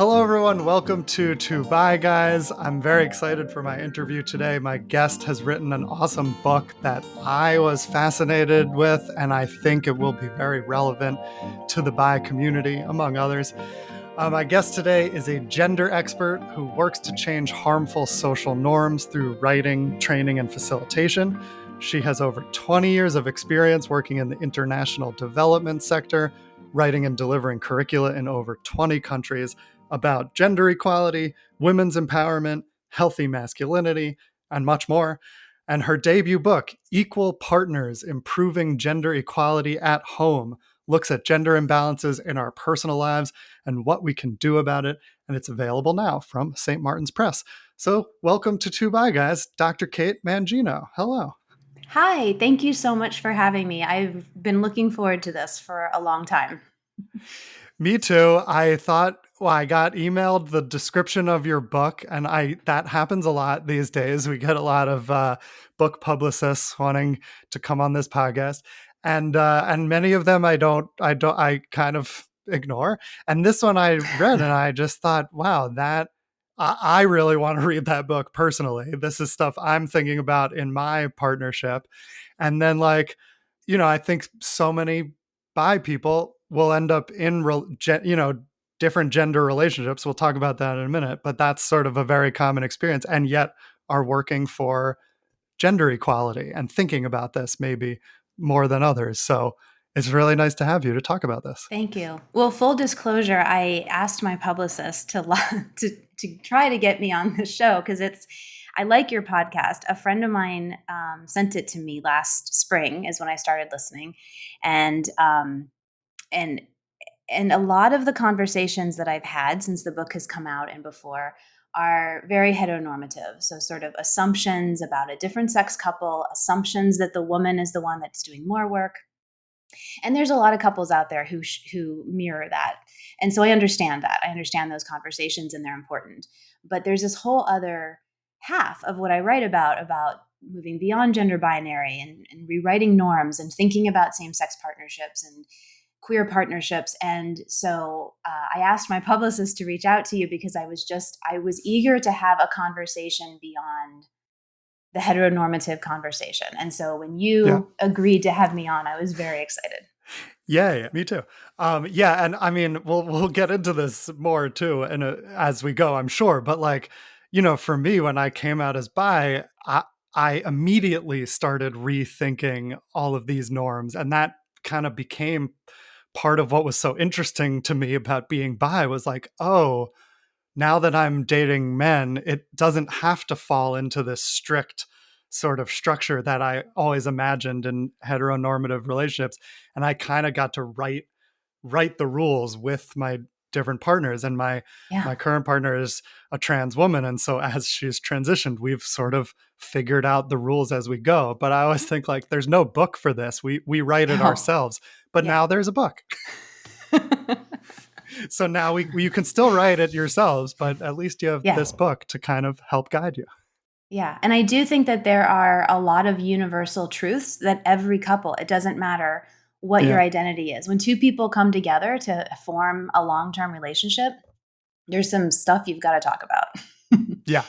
Hello, everyone. Welcome to Bye, Guys. I'm very excited for my interview today. My guest has written an awesome book that I was fascinated with, and I think it will be very relevant to the Bye community, among others. My guest today is a gender expert who works to change harmful social norms through writing, training, and facilitation. She has over 20 years of experience working in the international development sector, writing and delivering curricula in over 20 countries about gender equality, women's empowerment, healthy masculinity, and much more. And her debut book, Equal Partners: Improving Gender Equality at Home, looks at gender imbalances in our personal lives and what we can do about it. And it's available now from St. Martin's Press. So welcome to Two Bye Guys, Dr. Kate Mangino. Hello. Hi, thank you so much for having me. I've been looking forward to this for a long time. Me too. I thought, well, I got emailed the description of your book, and that happens a lot these days. We get a lot of book publicists wanting to come on this podcast, and many of them I kind of ignore. And this one I read, and I just thought, wow, I really want to read that book personally. This is stuff I'm thinking about in my partnership, and then I think so many bi people will end up in different gender relationships. We'll talk about that in a minute, but that's sort of a very common experience, and yet are working for gender equality and thinking about this maybe more than others. So it's really nice to have you to talk about this. Thank you. Well, full disclosure, I asked my publicist to try to get me on the show because I like your podcast. A friend of mine sent it to me last spring, is when I started listening, and and and a lot of the conversations that I've had since the book has come out and before are very heteronormative. So, sort of assumptions about a different sex couple, assumptions that the woman is the one that's doing more work. And there's a lot of couples out there who mirror that. And so I understand that. I understand those conversations and they're important. But there's this whole other half of what I write about moving beyond gender binary and rewriting norms and thinking about same sex partnerships and queer partnerships. And so I asked my publicist to reach out to you because I was eager to have a conversation beyond the heteronormative conversation. And so when Yeah. you agreed to have me on, I was very excited. Yeah, me too. Yeah, and I mean, we'll get into this more too, and as we go, I'm sure. But for me, when I came out as bi, I immediately started rethinking all of these norms, and that kind of became part of what was so interesting to me about being bi. Was like, oh, now that I'm dating men, it doesn't have to fall into this strict sort of structure that I always imagined in heteronormative relationships. And I kind of got to write the rules with my different partners. And Yeah. my current partner is a trans woman. And so as she's transitioned, we've sort of figured out the rules as we go. But I always think like there's no book for this. We write it No. ourselves. But Yeah. now there's a book. So now you can still write it yourselves, but at least you have Yeah. this book to kind of help guide you. Yeah. And I do think that there are a lot of universal truths that every couple, it doesn't matter what your Yeah. identity is. When two people come together to form a long term relationship, there's some stuff you've got to talk about. Yeah.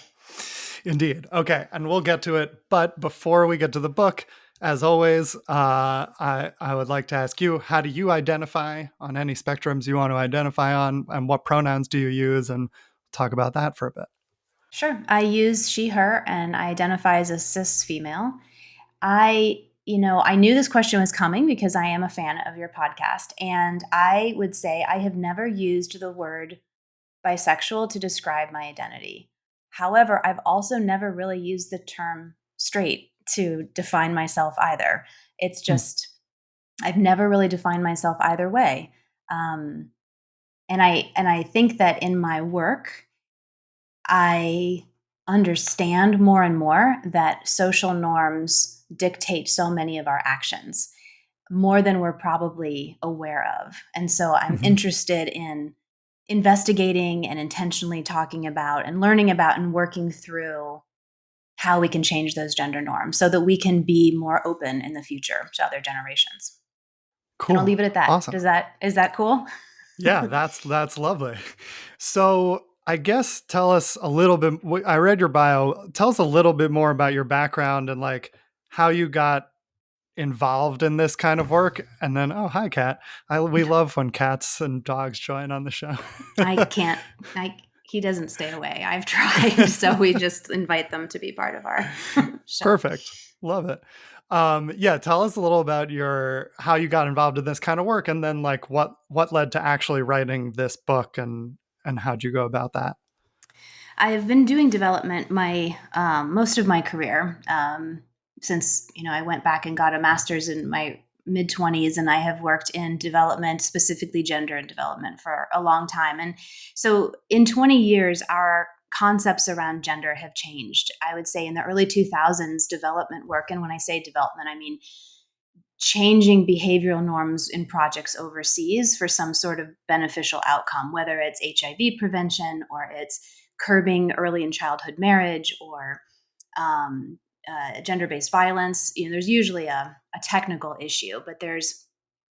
Indeed. Okay, and we'll get to it. But before we get to the book, as always, I would like to ask you: how do you identify on any spectrums you want to identify on, and what pronouns do you use? And talk about that for a bit. Sure. I use she, her, and I identify as a cis female. I knew this question was coming because I am a fan of your podcast. And I would say I have never used the word bisexual to describe my identity. However, I've also never really used the term straight to define myself either. It's Hmm. just, I've never really defined myself either way. Um, and I think that in my work, I understand more and more that social norms dictate so many of our actions, more than we're probably aware of. And so I'm Mhm. interested in investigating and intentionally talking about and learning about and working through how we can change those gender norms so that we can be more open in the future to other generations. And I'll Cool. leave it at that. Awesome. Is that cool? Yeah, that's lovely. So, I guess tell us a little bit. I read your bio. Tell us a little bit more about your background and like how you got involved in this kind of work. And then, oh, hi, cat. We love when cats and dogs join on the show. I can't. I He doesn't stay away. I've tried, so we just invite them to be part of our show. Perfect. Love it. Yeah, tell us a little about your how you got involved in this kind of work, and then like what led to actually writing this book, and how'd you go about that? I've been doing development my most of my career, since I went back and got a master's in my mid 20s, and I have worked in development, specifically gender and development, for a long time. And so, in 20 years, our concepts around gender have changed. I would say in the early 2000s, development work, and when I say development, I mean changing behavioral norms in projects overseas for some sort of beneficial outcome, whether it's HIV prevention or it's curbing early in childhood marriage or um, gender based violence. There's usually a technical issue, but there's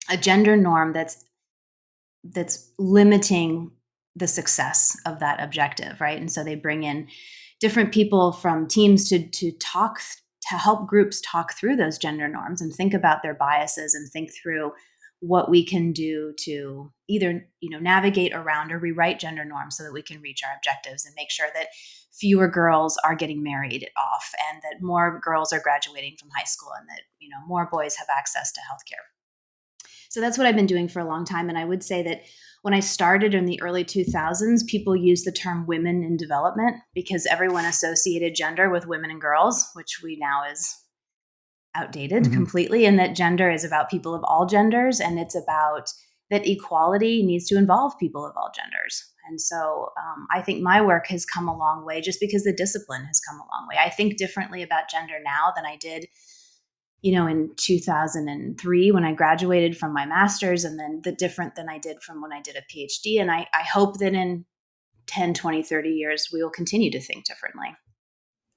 a gender norm that's limiting the success of that objective, right? And so they bring in different people from teams to help groups talk through those gender norms and think about their biases and think through what we can do to either navigate around or rewrite gender norms so that we can reach our objectives and make sure that fewer girls are getting married off and that more girls are graduating from high school and that more boys have access to healthcare. So that's what I've been doing for a long time. And I would say that when I started in the early 2000s, people used the term women in development because everyone associated gender with women and girls, which we now is outdated Mhm. completely. And that gender is about people of all genders. And it's about that equality needs to involve people of all genders. And so I think my work has come a long way just because the discipline has come a long way. I think differently about gender now than I did in 2003 when I graduated from my master's, and then the different than I did from when I did a PhD. And I hope that in 10, 20, 30 years, we will continue to think differently.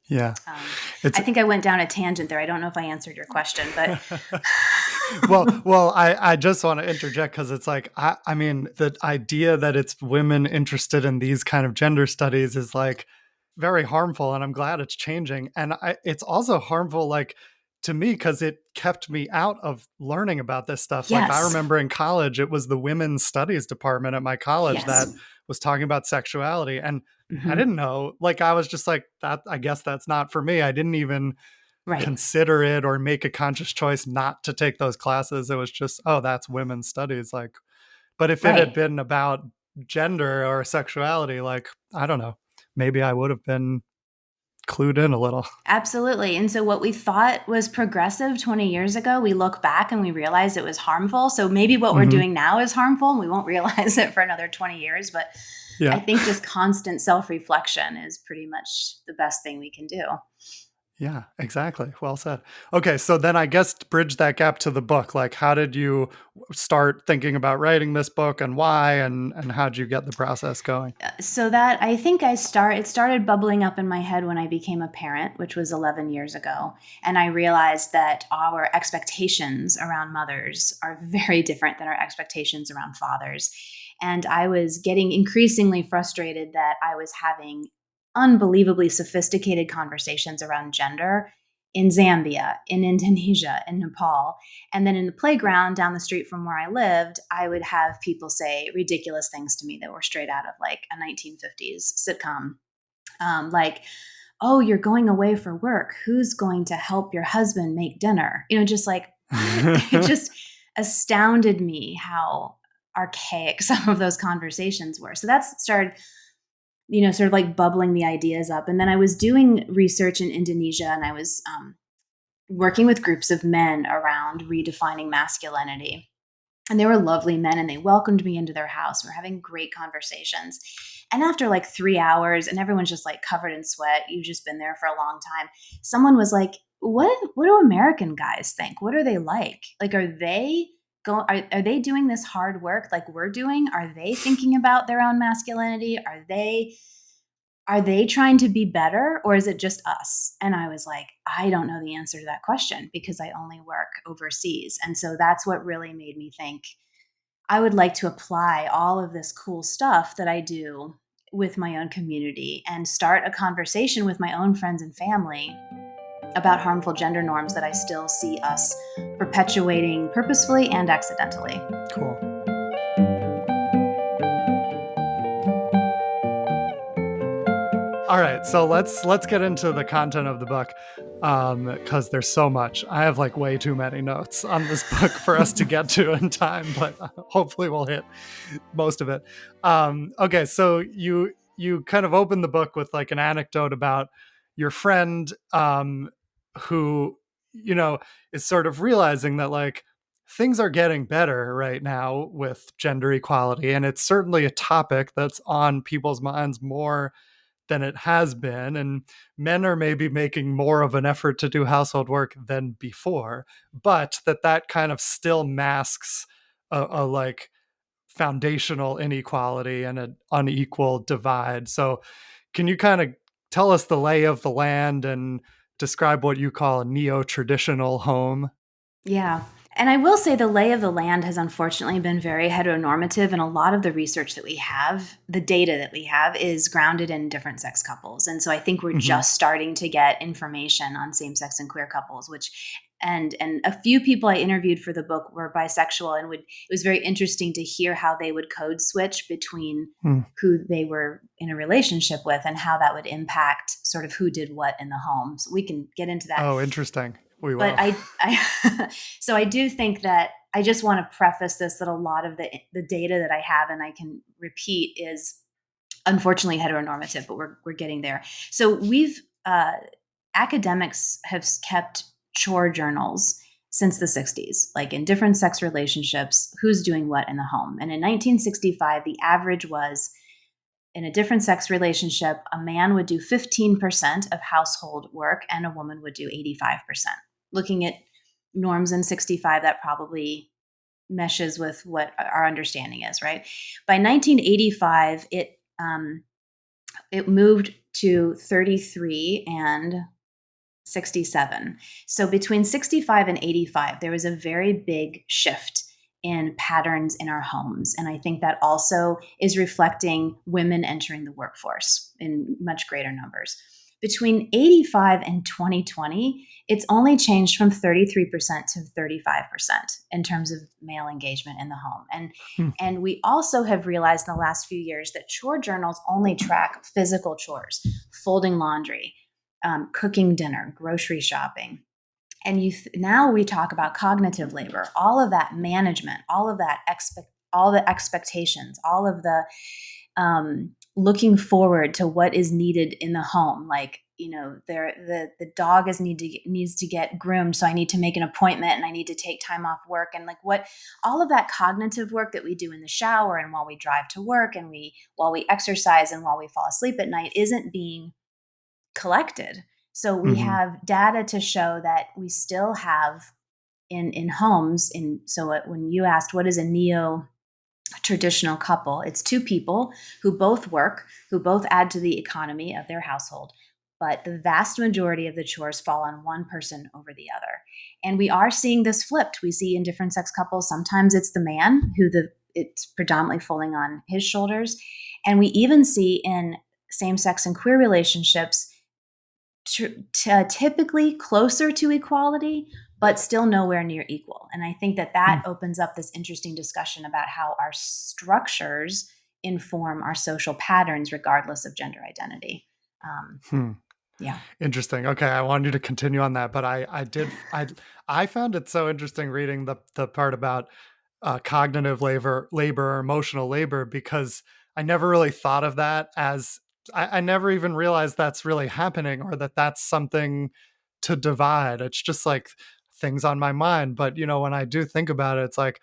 Yeah. Um, It's I think I went down a tangent there. I don't know if I answered your question, but well, I just want to interject because it's like I mean the idea that it's women interested in these kind of gender studies is like very harmful, and I'm glad it's changing. And it's also harmful, like to me, because it kept me out of learning about this stuff. Like I yes, remember in college, it was the women's studies department at my college that yes. was talking about sexuality, and I Hmm. didn't know. Like I was just like that. I guess that's not for me. I didn't even Right, consider it or make a conscious choice not to take those classes. It was just, oh, that's women's studies. Like, but if it had right. been about gender or sexuality, like, I don't know, maybe I would have been clued in a little. Absolutely. And so, what we thought was progressive 20 years ago, we look back and we realize it was harmful. So, maybe what we're Hmm. doing now is harmful and we won't realize it for another 20 years. But I Yeah. think just constant self reflection is pretty much the best thing we can do. Yeah, exactly. Well said. Okay, so then I guess to bridge that gap to the book, like how did you start thinking about writing this book and why and how did you get the process going? So that I think it started bubbling up in my head when I became a parent, which was 11 years ago, and I realized that our expectations around mothers are very different than our expectations around fathers. And I was getting increasingly frustrated that I was having unbelievably sophisticated conversations around gender in Zambia, in Indonesia, in Nepal. And then in the playground down the street from where I lived, I would have people say ridiculous things to me that were straight out of like a 1950s sitcom. Like, oh, you're going away for work. Who's going to help your husband make dinner? Just like, what? It just astounded me how archaic some of those conversations were. So that's started, sort of like bubbling the ideas up. And then I was doing research in Indonesia and I was working with groups of men around redefining masculinity. And they were lovely men and they welcomed me into their house. We were having great conversations. And after like 3 hours, and everyone's just like covered in sweat, you've just been there for a long time. Someone was like, what do American guys think? What are they like? Like, are they doing this hard work like we're doing? Are they thinking about their own masculinity? Are they trying to be better or is it just us? And I was like, I don't know the answer to that question because I only work overseas. And so that's what really made me think I would like to apply all of this cool stuff that I do with my own community and start a conversation with my own friends and family about harmful gender norms that I still see us perpetuating purposefully and accidentally. Cool. All right, so let's get into the content of the book, because there's so much. I have like way too many notes on this book for us to get to in time, but hopefully we'll hit most of it. Okay, so you kind of open the book with like an anecdote about your friend, who you know is sort of realizing that like things are getting better right now with gender equality, and it's certainly a topic that's on people's minds more than it has been, and men are maybe making more of an effort to do household work than before, but that kind of still masks a like foundational inequality and an unequal divide. So can you kind of tell us the lay of the land and describe what you call a neo-traditional home? Yeah. And I will say the lay of the land has unfortunately been very heteronormative. And a lot of the research that we have, the data that we have, is grounded in different sex couples. And so I think we're Mm-hmm. just starting to get information on same sex and queer couples, which and a few people I interviewed for the book were bisexual and it was very interesting to hear how they would code switch between Hmm. who they were in a relationship with and how that would impact sort of who did what in the home. So we can get into that. Oh, interesting. We But will. I so I do think that I just want to preface this that a lot of the data that I have and I can repeat is unfortunately heteronormative, but we're getting there. So we've academics have kept chore journals since the 60s, like in different sex relationships, who's doing what in the home. And in 1965, the average was in a different sex relationship, a man would do 15% of household work and a woman would do 85%. Looking at norms in 65, that probably meshes with what our understanding is, right? By 1985, it moved to 33 and 67. So between 65 and 85, there was a very big shift in patterns in our homes. And I think that also is reflecting women entering the workforce in much greater numbers. Between 85 and 2020, it's only changed from 33% to 35% in terms of male engagement in the home. Hmm. And we also have realized in the last few years that chore journals only track physical chores, folding laundry, cooking dinner, grocery shopping. And now we talk about cognitive labor, all of that management, all of that all the expectations, all of the looking forward to what is needed in the home. Like, the dog needs to get groomed, so I need to make an appointment and I need to take time off work, and like what all of that cognitive work that we do in the shower and while we drive to work and while we exercise and while we fall asleep at night isn't being collected. So we Mm-hmm. have data to show that we still have in homes. When you asked what is a neo traditional couple, it's two people who both work, who both add to the economy of their household, but the vast majority of the chores fall on one person over the other. And we are seeing this flipped. We see in different sex couples, sometimes it's the man it's predominantly falling on his shoulders. And we even see in same sex and queer relationships typically closer to equality, but still nowhere near equal. And I think that opens up this interesting discussion about how our structures inform our social patterns, regardless of gender identity. Um, Hmm. yeah. Interesting. Okay, I wanted you to continue on that, but I found it so interesting reading the part about cognitive labor, or emotional labor, because I never really thought of that as I never even realized that's really happening, or that's something to divide. It's just like things on my mind. But when I do think about it, it's like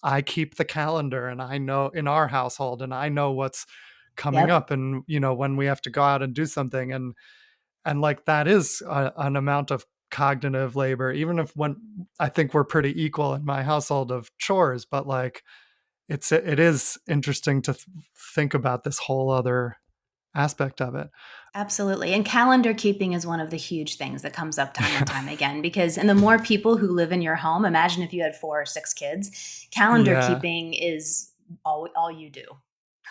I keep the calendar and I know in our household and I know what's coming Yep. up, and when we have to go out and do something, and like that is an amount of cognitive labor, even if when I think we're pretty equal in my household of chores, but like it is interesting to think about this whole other aspect of it. Absolutely. And calendar keeping is one of the huge things that comes up time and time again because and the more people who live in your home, imagine if you had 4 or 6 kids, calendar Yeah, keeping is all you do.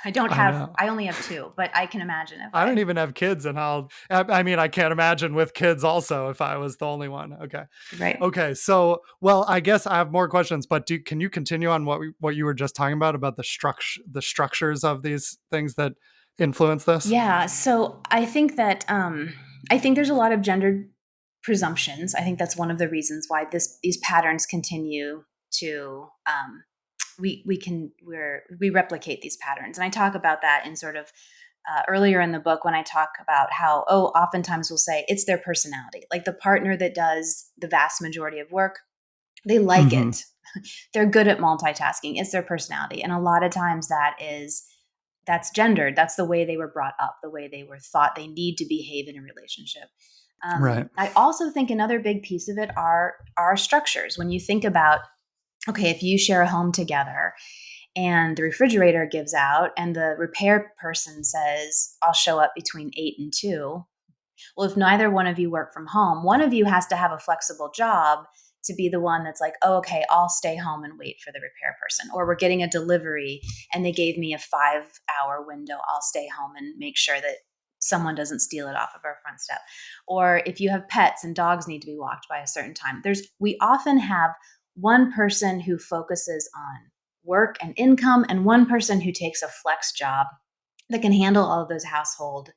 I know. I only have 2, but I can imagine if I don't I even have kids, and I mean, I can't imagine with kids also if I was the only one. Okay. right. Okay, so well, I guess I have more questions, but can you continue on what you were just talking about the structures of these things that influence this? Yeah, so I think there's a lot of gendered presumptions. I think that's one of the reasons why these patterns continue to we replicate these patterns, and I talk about that in sort of earlier in the book when I talk about how oftentimes we'll say it's their personality, like the partner that does the vast majority of work, they like Hmm. it, they're good at multitasking, it's their personality, and a lot of times that's gendered. That's the way they were brought up, the way they were thought they need to behave in a relationship. Right. I also think another big piece of it are our structures. When you think about, okay, if you share a home together and the refrigerator gives out and the repair person says, I'll show up between 8 and 2. Well, if neither one of you work from home, one of you has to have a flexible job to be the one that's like, oh, okay, I'll stay home and wait for the repair person. Or we're getting a delivery and they gave me a 5 hour window. I'll stay home and make sure that someone doesn't steal it off of our front step. Or if you have pets and dogs need to be walked by a certain time, we often have one person who focuses on work and income and one person who takes a flex job that can handle all of those household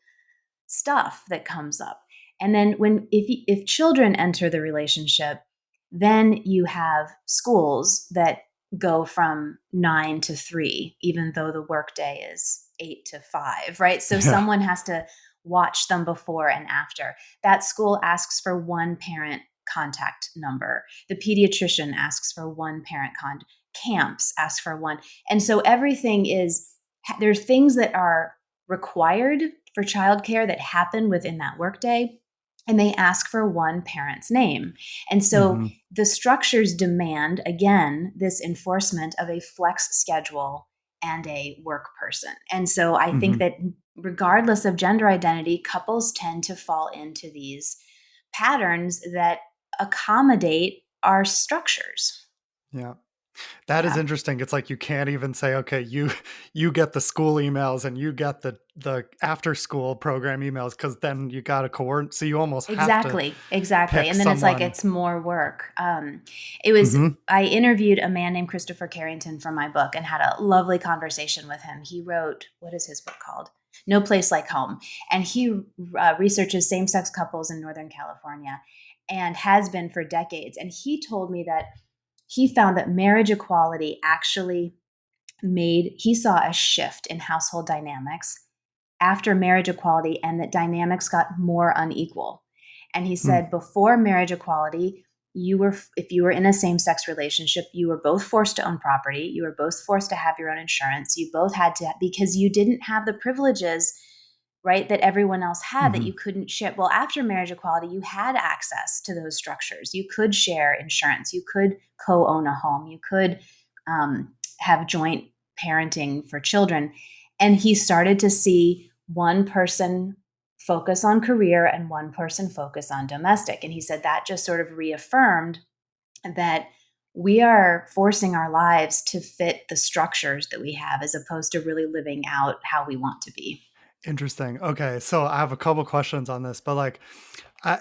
stuff that comes up. And then if children enter the relationship, then you have schools that go from 9 to 3 even though the workday is 8 to 5, right? So Yeah. someone has to watch them before and after. That school asks for one parent contact number. The pediatrician asks for one parent camps ask for one. And so everything is there's things that are required for childcare that happen within that workday, and they ask for one parent's name. And so Hmm. the structures demand, again, this enforcement of a flex schedule and a work person. And so I think Hmm. that regardless of gender identity, couples tend to fall into these patterns that accommodate our structures. Yeah. That is Yeah. interesting. It's like you can't even say, okay, you get the school emails and you get the after school program emails because then you got to coordinate. So you almost have to Exactly, exactly, pick and then it's like someone. it's more work. It was Hmm. I interviewed a man named Christopher Carrington for my book and had a lovely conversation with him. He wrote, what is his book called? No Place Like Home, and he researches same-sex couples in Northern California and has been for decades. And he told me that he found that marriage equality actually he saw a shift in household dynamics after marriage equality and that dynamics got more unequal. And he said before marriage equality, if you were in a same-sex relationship, you were both forced to own property, you were both forced to have your own insurance, you both had to because you didn't have the privileges, right, that everyone else had that Hmm. you couldn't share. Well, after marriage equality, you had access to those structures. You could share insurance, you could co-own a home, you could have joint parenting for children. And he started to see one person focus on career and one person focus on domestic. And he said that just sort of reaffirmed that we are forcing our lives to fit the structures that we have as opposed to really living out how we want to be. Interesting. Okay, so I have a couple questions on this, but like,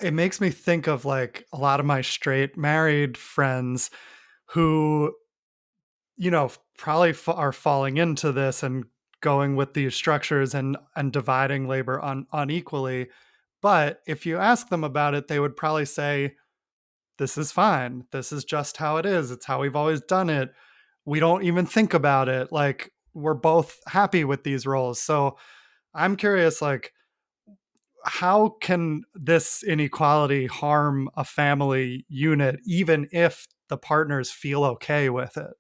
it makes me think of like a lot of my straight married friends who, probably are falling into this and going with these structures and dividing labor unequally. But if you ask them about it, they would probably say, "This is fine. This is just how it is. It's how we've always done it. We don't even think about it. Like we're both happy with these roles." So I'm curious, like, how can this inequality harm a family unit, even if the partners feel okay with it?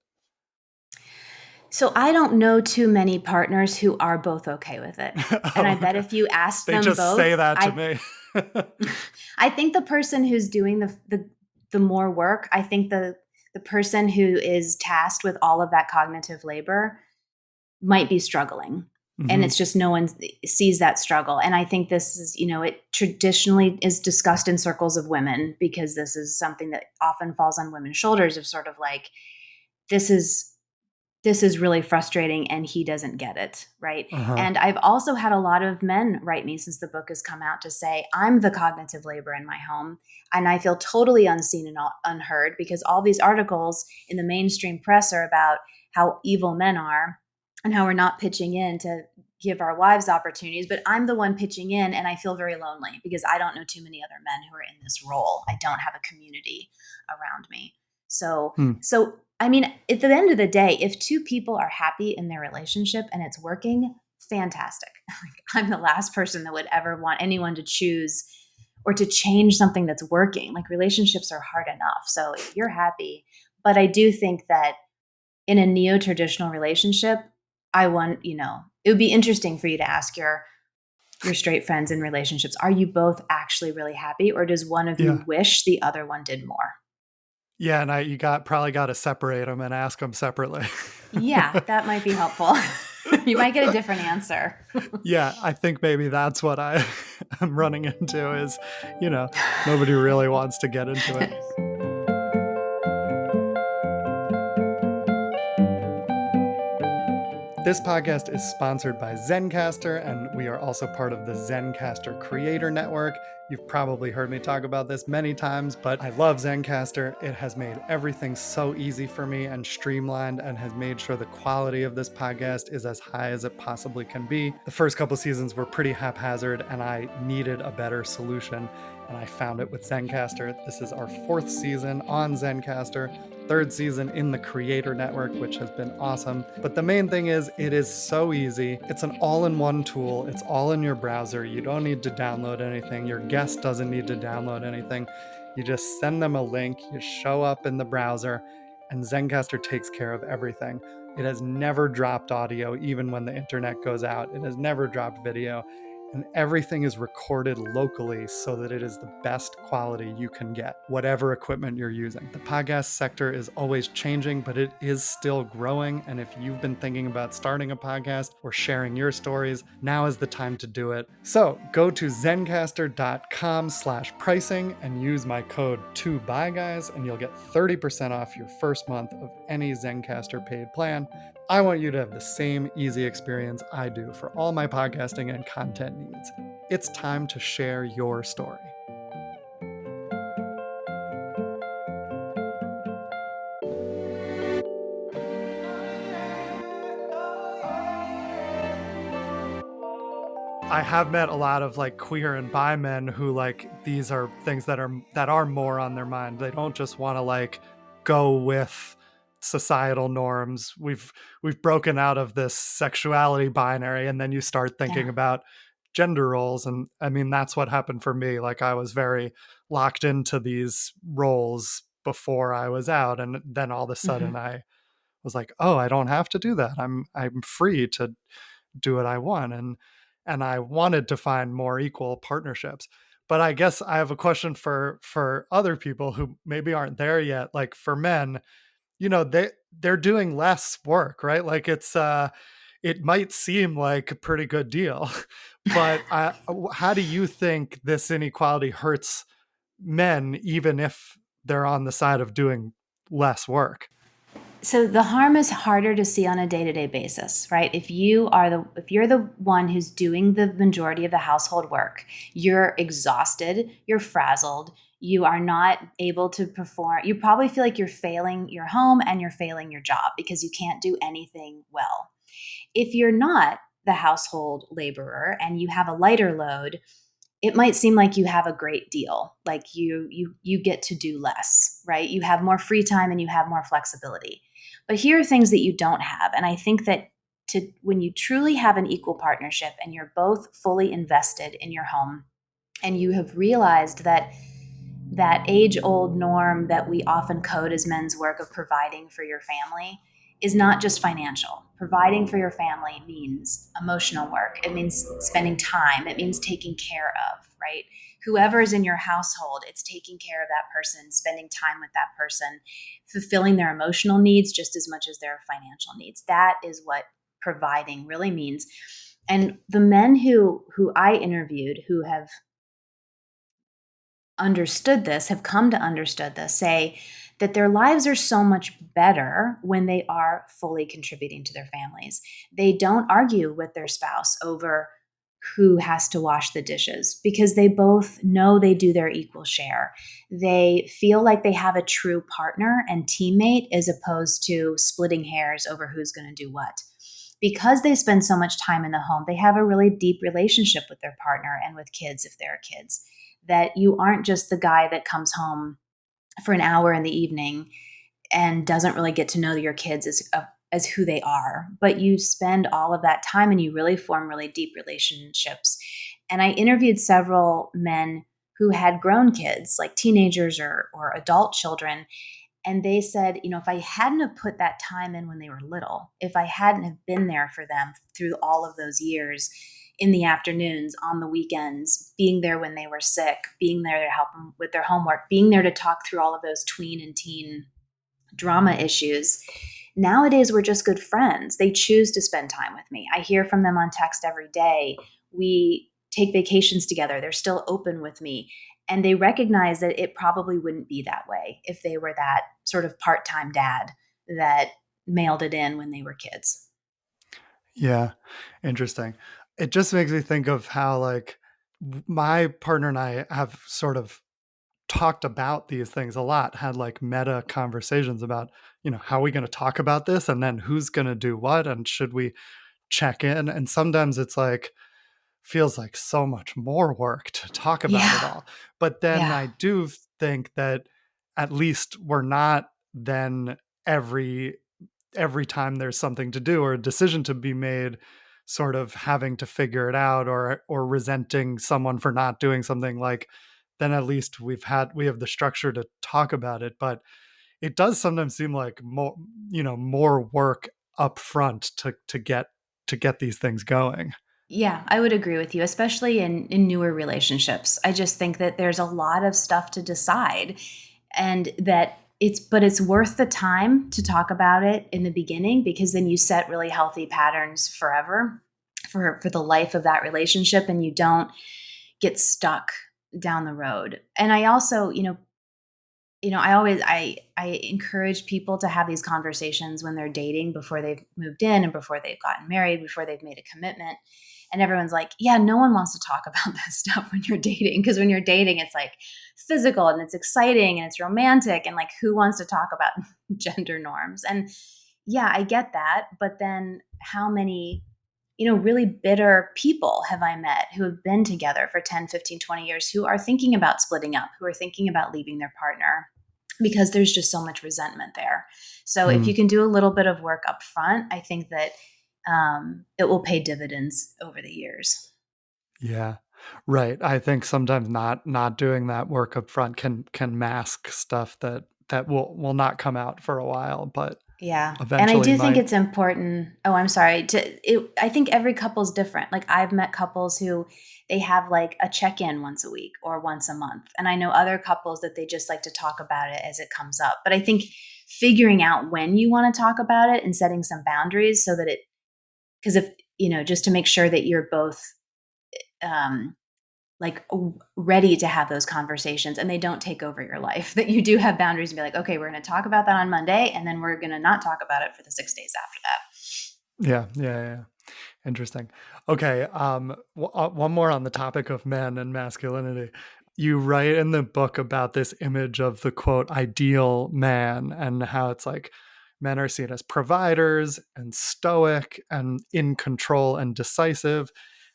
So I don't know too many partners who are both okay with it. And I Oh, bet okay. if you asked They them just say both, that to me. I think the person who's doing the more work, I think the person who is tasked with all of that cognitive labor might be struggling. And Hmm. it's just no one sees that struggle. And I think this is, it traditionally is discussed in circles of women because this is something that often falls on women's shoulders of sort of like, this is really frustrating and he doesn't get it, right? Uh-huh. And I've also had a lot of men write me since the book has come out to say, I'm the cognitive labor in my home and I feel totally unseen and unheard because all these articles in the mainstream press are about how evil men are and how we're not pitching in to give our wives opportunities, but I'm the one pitching in and I feel very lonely because I don't know too many other men who are in this role. I don't have a community around me. So Hmm. so I mean, at the end of the day, if two people are happy in their relationship and it's working, fantastic. I'm the last person that would ever want anyone to choose or to change something that's working. Like relationships are hard enough. So if you're happy, but I do think that in a neo-traditional relationship, it would be interesting for you to ask your straight friends in relationships, are you both actually really happy or does one of you Yeah. wish the other one did more? Yeah, and you probably got to separate them and ask them separately. Yeah, that might be helpful. You might get a different answer. Yeah, I think maybe that's what I am running into is, you know, nobody really wants to get into it. This podcast is sponsored by Zencastr, and we are also part of the Zencastr Creator Network. You've probably heard me talk about this many times, but I love Zencastr. It has made everything so easy for me and streamlined and has made sure the quality of this podcast is as high as it possibly can be. The first couple seasons were pretty haphazard, and I needed a better solution, and I found it with Zencastr. This is our 4th season on Zencastr. 3rd season in the Creator Network, which has been awesome. But the main thing is, it is so easy. It's an all-in-one tool. It's all in your browser. You don't need to download anything. Your guest doesn't need to download anything. You just send them a link, you show up in the browser, and Zencastr takes care of everything. It has never dropped audio, even when the internet goes out. It has never dropped video. And everything is recorded locally so that it is the best quality you can get, whatever equipment you're using. The podcast sector is always changing, but it is still growing. And if you've been thinking about starting a podcast or sharing your stories, now is the time to do it. So go to zencastr.com/pricing and use my code 2BYGUYS and you'll get 30% off your first month of any Zencastr paid plan. I want you to have the same easy experience I do for all my podcasting and content needs. It's time to share your story. I have met a lot of like queer and bi men who like these are things that are more on their mind. They don't just want to like go with societal norms. We've broken out of this sexuality binary and then you start thinking Yeah. about gender roles, and I mean that's what happened for me. Like I was very locked into these roles before I was out, and then all of a Mhm. sudden I was like, "Oh, I don't have to do that. I'm free to do what I want." And I wanted to find more equal partnerships. But I guess I have a question for other people who maybe aren't there yet. Like for men, they're doing less work, right? Like it might seem like a pretty good deal, but how do you think this inequality hurts men, even if they're on the side of doing less work? So the harm is harder to see on a day-to-day basis, right? If you're the one who's doing the majority of the household work, you're exhausted, you're frazzled, you are not able to perform. You probably feel like you're failing your home and you're failing your job because you can't do anything well. If you're not the household laborer and you have a lighter load, it might seem like you have a great deal, like you get to do less, right? You have more free time and you have more flexibility. But here are things that you don't have, and I think that when you truly have an equal partnership and you're both fully invested in your home and you have realized that age old norm that we often code as men's work of providing for your family is not just financial. Providing for your family means emotional work. It means spending time. It means taking care of, right? Whoever is in your household, it's taking care of that person, spending time with that person, fulfilling their emotional needs just as much as their financial needs. That is what providing really means. And the men who I interviewed who have understood this, have come to understood this, say that their lives are so much better when they are fully contributing to their families. They don't argue with their spouse over who has to wash the dishes because they both know they do their equal share. They feel like they have a true partner and teammate as opposed to splitting hairs over who's going to do what. Because they spend so much time in the home, they have a really deep relationship with their partner and with kids if there are kids. That you aren't just the guy that comes home for an hour in the evening and doesn't really get to know your kids as who they are, but you spend all of that time and you really form really deep relationships. And I interviewed several men who had grown kids, like teenagers or adult children, and they said, if I hadn't have put that time in when they were little, if I hadn't have been there for them through all of those years, in the afternoons, on the weekends, being there when they were sick, being there to help them with their homework, being there to talk through all of those tween and teen drama issues. Nowadays, we're just good friends. They choose to spend time with me. I hear from them on text every day. We take vacations together. They're still open with me. And they recognize that it probably wouldn't be that way if they were that sort of part-time dad that mailed it in when they were kids. Yeah, interesting. It just makes me think of how, like, my partner and I have sort of talked about these things a lot, had like meta conversations about, how are we going to talk about this? And then who's going to do what? And should we check in? And sometimes it's like, feels like so much more work to talk about it Yeah. all. But then Yeah. I do think that at least we're not then every every time there's something to do or a decision to be made, sort of having to figure it out or resenting someone for not doing something. Like, then at least we have the structure to talk about it. But it does sometimes seem like more work up front to get these things going. Yeah, I would agree with you, especially in newer relationships. I just think that there's a lot of stuff to decide and that it's worth the time to talk about it in the beginning because then you set really healthy patterns forever for the life of that relationship and you don't get stuck down the road. And I also, I encourage people to have these conversations when they're dating before they've moved in and before they've gotten married, before they've made a commitment. And everyone's like, yeah, no one wants to talk about this stuff when you're dating. Because when you're dating, it's like physical and it's exciting and it's romantic. And like, who wants to talk about gender norms? And yeah, I get that. But then how many, really bitter people have I met who have been together for 10, 15, 20 years who are thinking about splitting up, who are thinking about leaving their partner because there's just so much resentment there. So if Hmm. you can do a little bit of work up front, I think that it will pay dividends over the years. Yeah. Right. I think sometimes not doing that work up front can mask stuff that will not come out for a while, but Yeah. And I eventually do think might. it's important. Oh, I'm sorry. I think every couple's different. Like I've met couples who they have like a check-in once a week or once a month. And I know other couples that they just like to talk about it as it comes up. But I think figuring out when you want to talk about it and setting some boundaries so that because if, just to make sure that you're both um, ready to have those conversations and they don't take over your life, that you do have boundaries and be like, okay, we're going to talk about that on Monday and then we're going to not talk about it for the 6 days after that. Yeah, yeah, yeah, yeah. Interesting. Okay, one more on the topic of men and masculinity. You write in the book about this image of the quote ideal man and how it's like men are seen as providers and stoic and in control and decisive,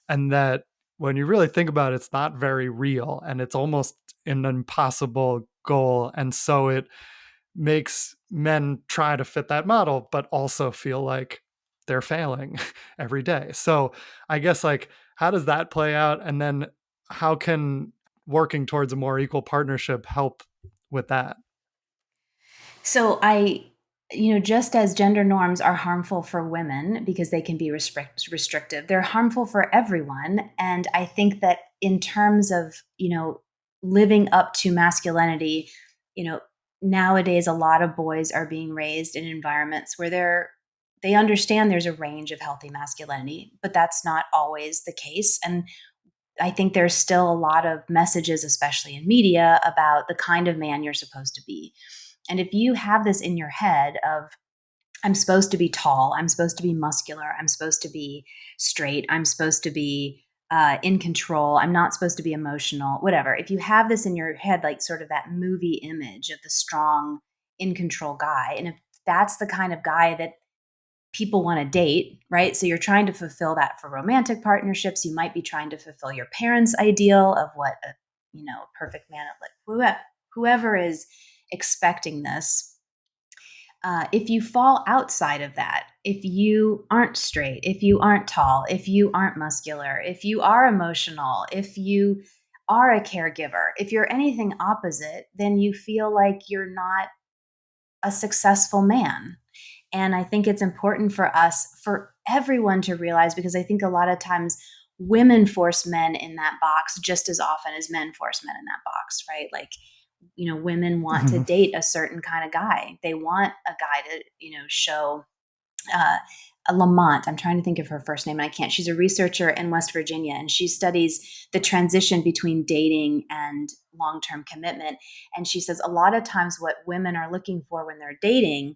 and that when you really think about it, it's not very real and it's almost an impossible goal. And so it makes men try to fit that model, but also feel like they're failing every day. So I guess, like, how does that play out? And then how can working towards a more equal partnership help with that? So just as gender norms are harmful for women because they can be restrictive, they're harmful for everyone. And I think that in terms of, living up to masculinity, you know, nowadays a lot of boys are being raised in environments where they're they understand there's a range of healthy masculinity, but that's not always the case. And I think there's still a lot of messages, especially in media, about the kind of man you're supposed to be. And if you have this in your head of, I'm supposed to be tall, I'm supposed to be muscular, I'm supposed to be straight, I'm supposed to be in control, I'm not supposed to be emotional, whatever. If you have this in your head, like sort of that movie image of the strong, in control guy, and if that's the kind of guy that people want to date, right? So you're trying to fulfill that for romantic partnerships. You might be trying to fulfill your parents' ideal of what a, perfect man, like whoever is expecting this. If you fall outside of that, if you aren't straight, if you aren't tall, if you aren't muscular, if you are emotional, if you are a caregiver, if you're anything opposite, then you feel like you're not a successful man. And I think it's important for us, for everyone to realize, because I think a lot of times women force men in that box just as often as men force men in that box, right? Like, women want to Mhm. date a certain kind of guy. They want a guy to, show uh, a Lamont. I'm trying to think of her first name and I can't. She's a researcher in West Virginia and she studies the transition between dating and long term commitment. And she says a lot of times what women are looking for when they're dating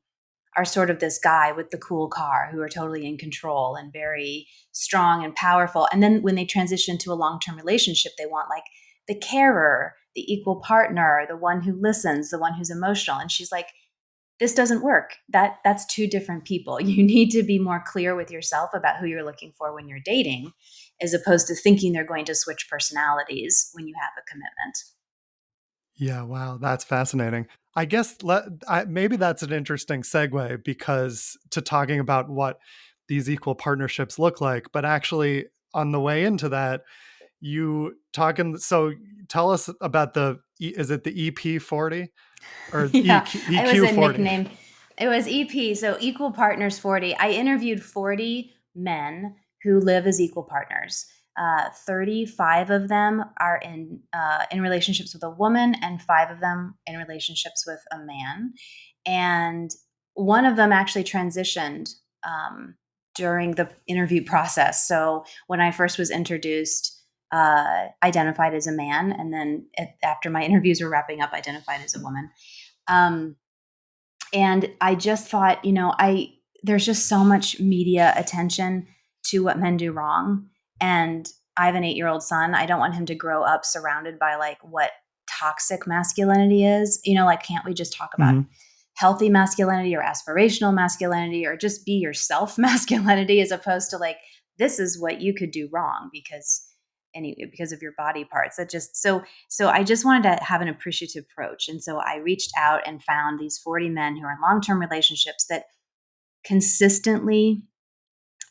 are sort of this guy with the cool car who are totally in control and very strong and powerful. And then when they transition to a long term relationship, they want like the carer, the equal partner, the one who listens, the one who's emotional. And she's like, this doesn't work. That's two different people. You need to be more clear with yourself about who you're looking for when you're dating, as opposed to thinking they're going to switch personalities when you have a commitment. Yeah, wow, that's fascinating. I guess maybe that's an interesting segue because to talking about what these equal partnerships look like, but actually on the way into that, you talking so tell us about is it the EP40 or Yeah, it was EQ a 40? nickname. It was EP, so Equal Partners 40. I interviewed 40 men who live as equal partners. 35 of them are in relationships with a woman, and 5 of them in relationships with a man. And one of them actually transitioned during the interview process. So when I first was introduced, identified as a man, and then after my interviews were wrapping up, identified as a woman. Um, and I just thought, there's just so much media attention to what men do wrong. And I have an 8-year-old son. I don't want him to grow up surrounded by like what toxic masculinity is. Like, can't we just talk about Mhm. healthy masculinity or aspirational masculinity or just be yourself masculinity as opposed to like, this is what you could do wrong because of your body parts. That just so I just wanted to have an appreciative approach. And so I reached out and found these 40 men who are in long-term relationships that consistently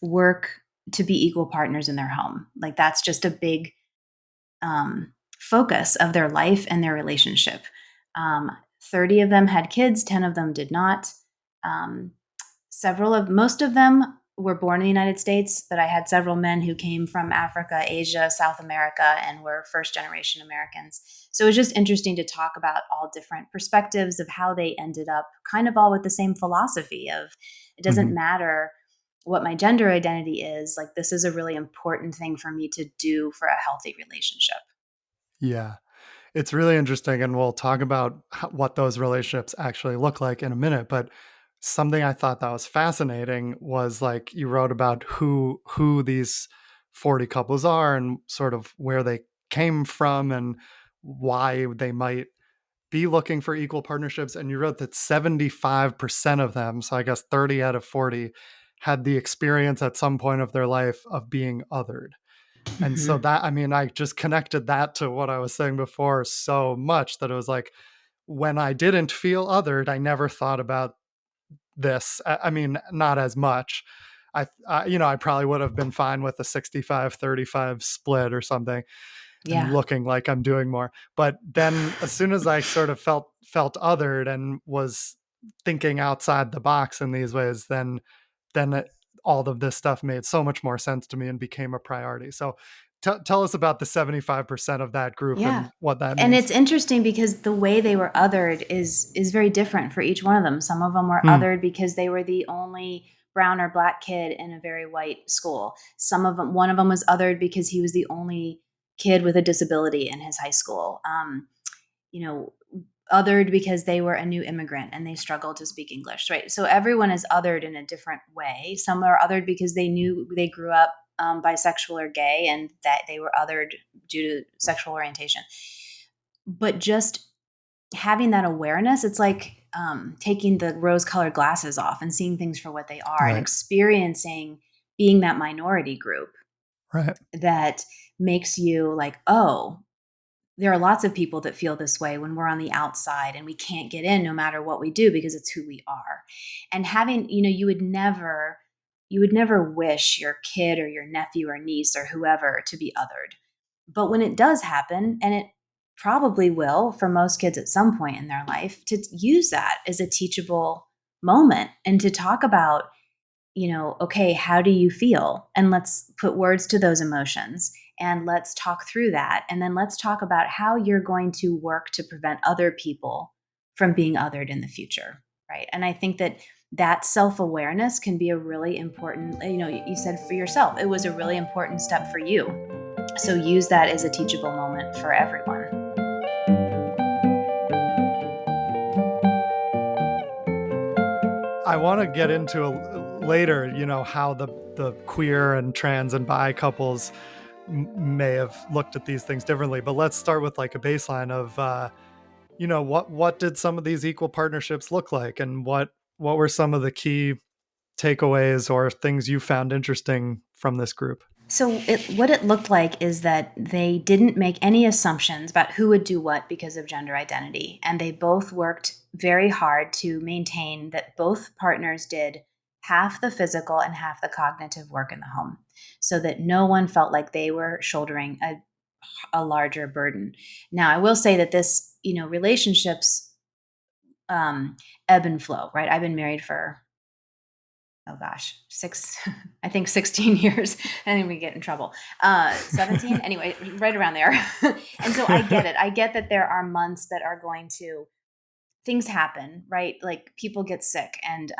work to be equal partners in their home. Like that's just a big focus of their life and their relationship. Um, 30 of them had kids, 10 of them did not. Um, most of them were born in the United States, but I had several men who came from Africa, Asia, South America, and were first generation Americans. So it was just interesting to talk about all different perspectives of how they ended up kind of all with the same philosophy of it doesn't Mhm. matter what my gender identity is, like this is a really important thing for me to do for a healthy relationship. Yeah. It's really interesting, and we'll talk about what those relationships actually look like in a minute. But something I thought that was fascinating was like you wrote about who these 40 couples are and sort of where they came from and why they might be looking for equal partnerships. And you wrote that 75% of them, so I guess 30 out of 40, had the experience at some point of their life of being othered. And so Mhm. that, I mean, I just connected that to what I was saying before so much that it was like, when I didn't feel othered, I never thought about this. I mean, not as much. I probably would have been fine with a 65-35 split or something and Yeah. looking like I'm doing more. But then as soon as I sort of felt othered and was thinking outside the box in these ways, then all of this stuff made so much more sense to me and became a priority. So tell us about the 75% of that group Yeah. and what that And means. it's interesting because the way they were othered is very different for each one of them. Some of them were Hmm. othered because they were the only brown or black kid in a very white school. One of them was othered because he was the only kid with a disability in his high school. You know, othered because they were a new immigrant and they struggled to speak English, right? So everyone is othered in a different way. Some are othered because they grew up bisexual or gay and that they were othered due to sexual orientation. But just having that awareness, it's like taking the rose-colored glasses off and seeing things for what they are and Right. experiencing being that minority group Right. that makes you like, oh, there are lots of people that feel this way when we're on the outside and we can't get in no matter what we do because it's who we are. And having, you would never wish your kid or your nephew or niece or whoever to be othered. But when it does happen, and it probably will for most kids at some point in their life, to use that as a teachable moment and to talk about, okay, how do you feel? And let's put words to those emotions and let's talk through that. And then let's talk about how you're going to work to prevent other people from being othered in the future. Right. And I think that self awareness can be a really important, you said for yourself, it was a really important step for you. So use that as a teachable moment for everyone. I want to get into later, how the queer and trans and bi couples may have looked at these things differently. But let's start with like a baseline of, what did some of these equal partnerships look like, and what were some of the key takeaways or things you found interesting from this group? So what it looked like is that they didn't make any assumptions about who would do what because of gender identity. And they both worked very hard to maintain that both partners did half the physical and half the cognitive work in the home so that no one felt like they were shouldering a larger burden. Now, I will say that this, relationships ebb and flow, right? I've been married for oh gosh, I think 16 years. I think we get in trouble. 17, anyway, right around there. And so I get it. I get that there are months that are things happen, right? Like people get sick and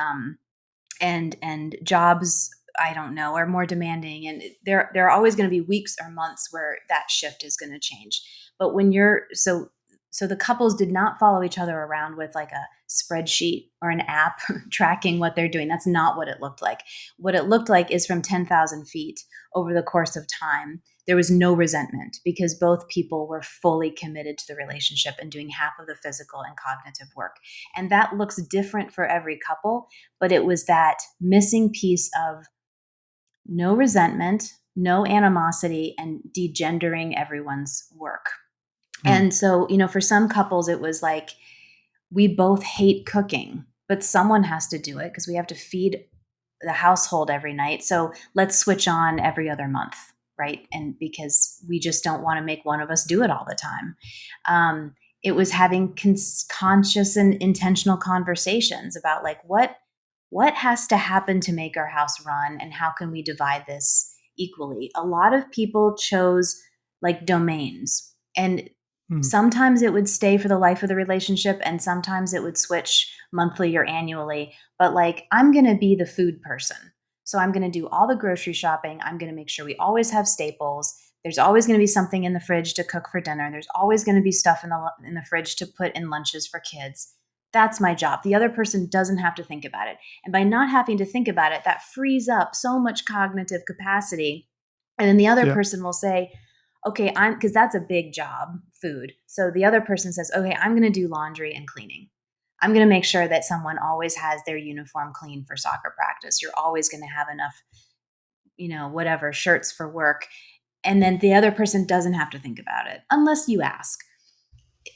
jobs, I don't know, are more demanding. And there are always going to be weeks or months where that shift is going to change. But when so the couples did not follow each other around with like a spreadsheet or an app tracking what they're doing. That's not what it looked like. What it looked like is from 10,000 feet over the course of time, there was no resentment because both people were fully committed to the relationship and doing half of the physical and cognitive work. And that looks different for every couple, but it was that missing piece of no resentment, no animosity, and degendering everyone's work. Hmm. And so, for some couples, it was like, we both hate cooking, but someone has to do it because we have to feed the household every night. So let's switch on every other month, right? And because we just don't want to make one of us do it all the time. It was having conscious and intentional conversations about like what has to happen to make our house run and how can we divide this equally. A lot of people chose like domains, and Hmm. sometimes it would stay for the life of the relationship and sometimes it would switch monthly or annually. But like, I'm going to be the food person. So I'm going to do all the grocery shopping. I'm going to make sure we always have staples. There's always going to be something in the fridge to cook for dinner. There's always going to be stuff in the fridge to put in lunches for kids. That's my job. The other person doesn't have to think about it. And by not having to think about it, that frees up so much cognitive capacity. And then the other Yeah. person will say, okay, because that's a big job, food. So the other person says, okay, I'm going to do laundry and cleaning. I'm going to make sure that someone always has their uniform clean for soccer practice. You're always going to have enough, whatever, shirts for work. And then the other person doesn't have to think about it unless you ask.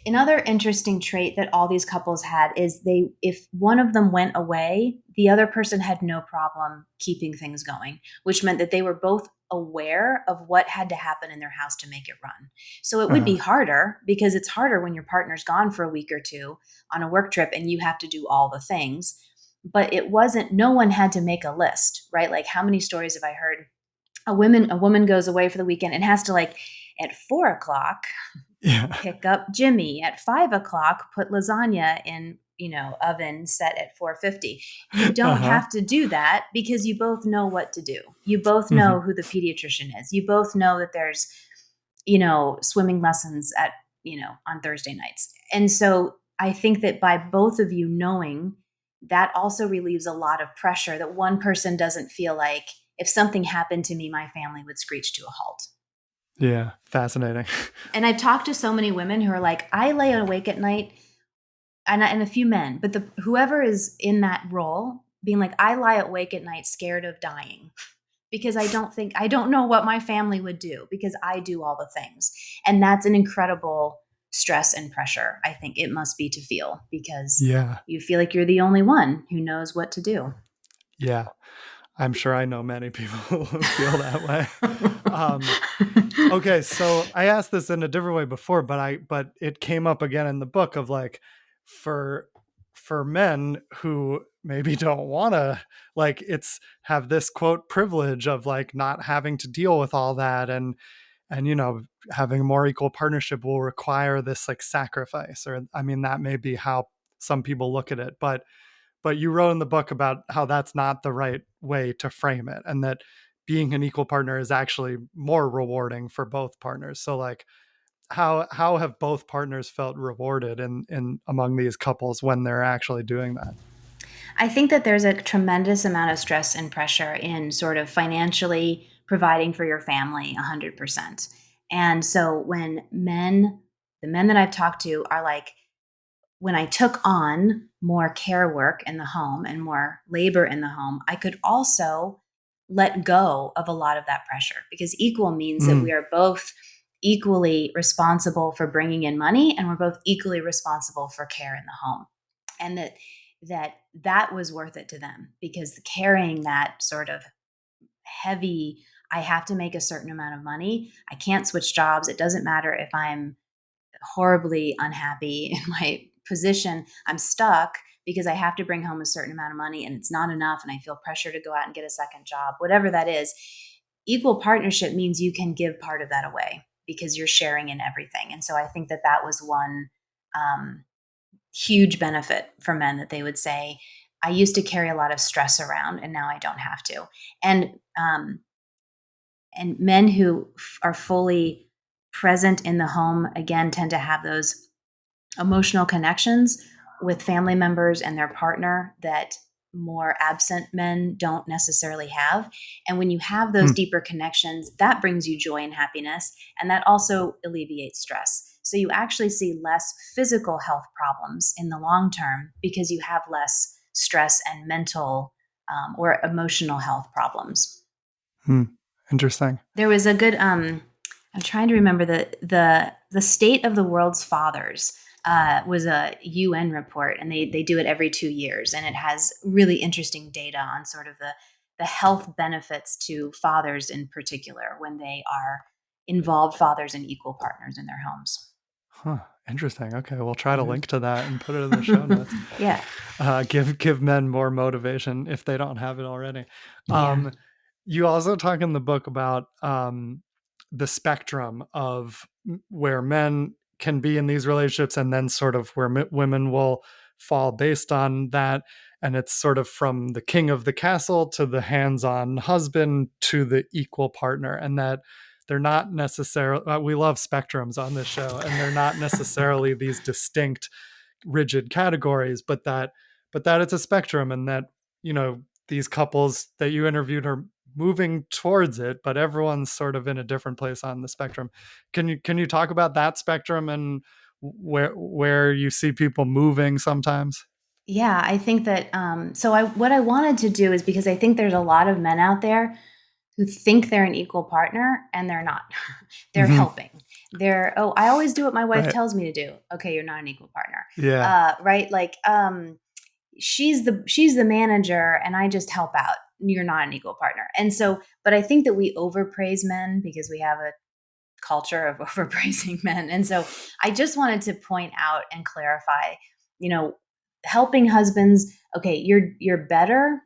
Another interesting trait that all these couples had is if one of them went away, the other person had no problem keeping things going, which meant that they were both aware of what had to happen in their house to make it run. So it would be Uh-huh. harder because it's harder when your partner's gone for a week or two on a work trip and you have to do all the things. But no one had to make a list, right? Like how many stories have I heard? A woman goes away for the weekend and has to like at 4 o'clock Yeah. pick up Jimmy at 5 o'clock, put lasagna in oven set at 450. You don't Uh-huh. have to do that because you both know what to do. You both Hmm. know who the pediatrician is. You both know that there's, swimming lessons at, on Thursday nights. And so I think that by both of you knowing, that also relieves a lot of pressure, that one person doesn't feel like if something happened to me, my family would screech to a halt. Yeah, fascinating. And I've talked to so many women who are like, I lay awake at night, and a few men, but whoever is in that role being like, I lie awake at night scared of dying because I don't know what my family would do because I do all the things. And that's an incredible stress and pressure, I think it must be to feel, because Yeah. you feel like you're the only one who knows what to do. Yeah. I'm sure I know many people who feel that way. Um, okay, so I asked this in a different way before, but it came up again in the book of like for for men who maybe don't want to like it's have this quote privilege of like not having to deal with all that and having a more equal partnership will require this like sacrifice, or I mean that may be how some people look at it, but you wrote in the book about how that's not the right way to frame it, and that being an equal partner is actually more rewarding for both partners. So like how have both partners felt rewarded in among these couples when they're actually doing that? I think that there's a tremendous amount of stress and pressure in sort of financially providing for your family 100%. And so the men that I've talked to are like, when I took on more care work in the home and more labor in the home, I could also let go of a lot of that pressure, because equal means that we Mm, are both equally responsible for bringing in money, and we're both equally responsible for care in the home. And that was worth it to them, because carrying that sort of heavy, I have to make a certain amount of money, I can't switch jobs, it doesn't matter if I'm horribly unhappy in my position, I'm stuck because I have to bring home a certain amount of money and it's not enough and I feel pressure to go out and get a second job, whatever that is. Equal partnership means you can give part of that away because you're sharing in everything. And so I think that that was one um, huge benefit for men, that they would say, I used to carry a lot of stress around and now I don't have to. And and men who are fully present in the home, again, tend to have those emotional connections with family members and their partner that more absent men don't necessarily have. And when you have those mm, deeper connections, that brings you joy and happiness, and that also alleviates stress. So you actually see less physical health problems in the long term because you have less stress and mental or emotional health problems. mm. Interesting. There was a good I'm trying to remember the state of the world's fathers was a UN report, and they do it every 2 years, and it has really interesting data on sort of the health benefits to fathers in particular when they are involved fathers and equal partners in their homes. Huh. Interesting. Okay, we'll try to Mhm. link to that and put it in the show notes. Yeah, Give men more motivation if they don't have it already. yeah, Um, you also talk in the book about the spectrum of where men can be in these relationships, and then sort of where women will fall based on that. And it's sort of from the king of the castle to the hands-on husband to the equal partner, and that they're not necessarily. We love spectrums on this show, and they're not necessarily these distinct rigid categories, but that it's a spectrum, and that these couples that you interviewed are moving towards it, but everyone's sort of in a different place on the spectrum. Can you talk about that spectrum and where you see people moving sometimes? yeah. I think that so I what I wanted to do is, because I think there's a lot of men out there who think they're an equal partner and they're not. They're Hmm. helping. They're, oh, I always do what my wife Right. tells me to do. Okay, you're not an equal partner. Yeah. Right? Like she's the manager and I just help out. You're not an equal partner. And so, but I think that we overpraise men because we have a culture of overpraising men. And so I just wanted to point out and clarify, you know, helping husbands, okay, you're better